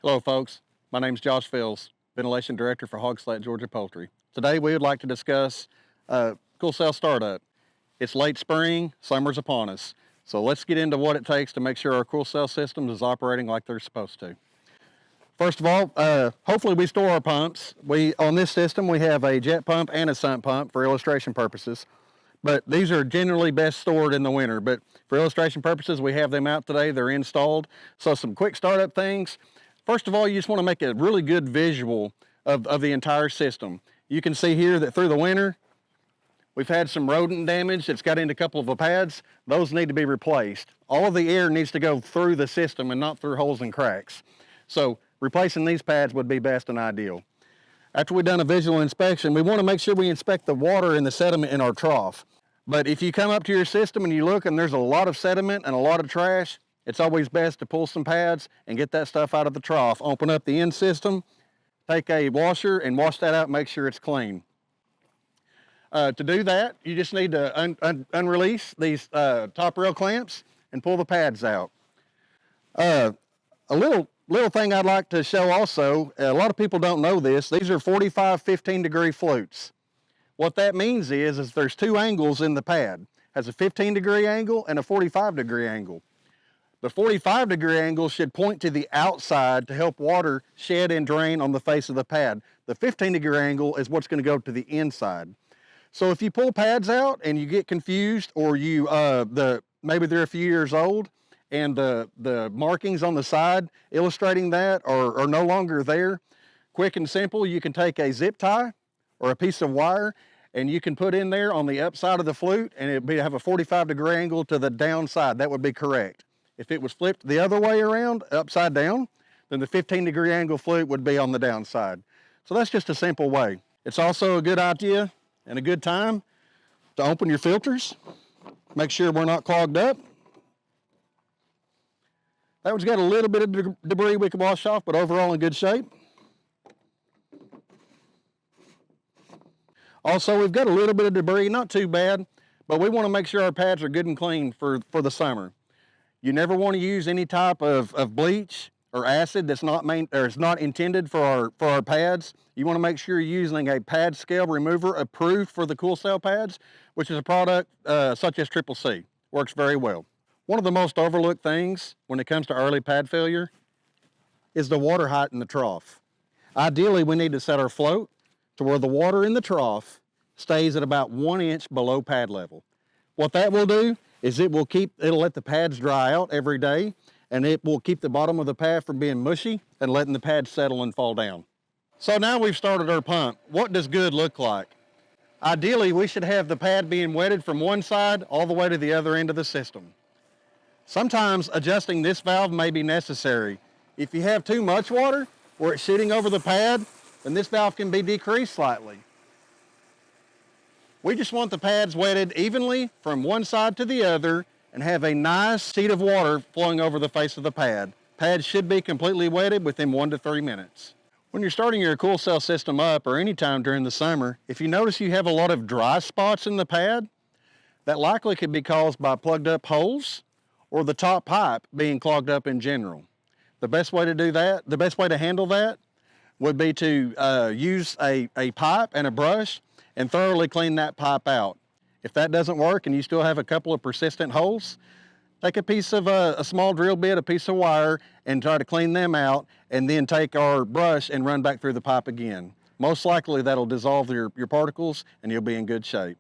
Hello folks, my name is Josh Fields, Ventilation Director for Hog Georgia Poultry. Today we would like to discuss cool cell startup. It's late spring, summer's upon us. So let's get into what it takes to make sure our cool cell system is operating like they're supposed to. First of all, hopefully we store our pumps. On this system we have a jet pump and a sump pump for illustration purposes. But these are generally best stored in the winter. But for illustration purposes, we have them out today. They're installed. So some quick startup things. First of all, you just want to make a really good visual of the entire system. You can see here that through the winter, we've had some rodent damage that's got into a couple of the pads. Those need to be replaced. All of the air needs to go through the system and not through holes and cracks. So replacing these pads would be best and ideal. After we've done a visual inspection, we want to make sure we inspect the water and the sediment in our trough. But if you come up to your system and you look and there's a lot of sediment and a lot of trash, it's always best to pull some pads and get that stuff out of the trough. Open up the end system, take a washer and wash that out, make sure it's clean. To do that, you just need to unrelease these top rail clamps and pull the pads out. A little thing I'd like to show also, a lot of people don't know this, these are 45, 15-degree flutes. What that means is there's two angles in the pad. It has a 15-degree angle and a 45-degree angle. The 45-degree angle should point to the outside to help water shed and drain on the face of the pad. The 15-degree angle is what's going to go to the inside. So if you pull pads out and you get confused, or maybe they're a few years old and the markings on the side illustrating that are no longer there, quick and simple, you can take a zip tie or a piece of wire and you can put in there on the upside of the flute and it'll have a 45-degree angle to the downside. That would be correct. If it was flipped the other way around, upside down, then the 15-degree angle flute would be on the downside. So that's just a simple way. It's also a good idea and a good time to open your filters. Make sure we're not clogged up. That one's got a little bit of debris we can wash off, but overall in good shape. Also, we've got a little bit of debris, not too bad, but we want to make sure our pads are good and clean for the summer. You never want to use any type of bleach or acid that's not intended for our pads. You want to make sure you're using a pad scale remover approved for the cool cell pads, which is a product such as Triple C. Works very well. One of the most overlooked things when it comes to early pad failure is the water height in the trough. Ideally, we need to set our float to where the water in the trough stays at about 1 inch below pad level. What that will do is it'll let the pads dry out every day, and it will keep the bottom of the pad from being mushy and letting the pad settle and fall down. So now we've started our pump. What does good look like? Ideally, we should have the pad being wetted from one side all the way to the other end of the system. Sometimes adjusting this valve may be necessary. If you have too much water or it's shooting over the pad, then this valve can be decreased slightly. We just want the pads wetted evenly from one side to the other and have a nice sheet of water flowing over the face of the pad. Pads should be completely wetted within 1 to 3 minutes. When you're starting your cool cell system up or anytime during the summer, if you notice you have a lot of dry spots in the pad, that likely could be caused by plugged up holes or the top pipe being clogged up in general. The best way to handle that would be to use a pipe and a brush and thoroughly clean that pipe out. If that doesn't work and you still have a couple of persistent holes, take a piece of a small drill bit, a piece of wire, and try to clean them out, and then take our brush and run back through the pipe again. Most likely that'll dissolve your particles and you'll be in good shape.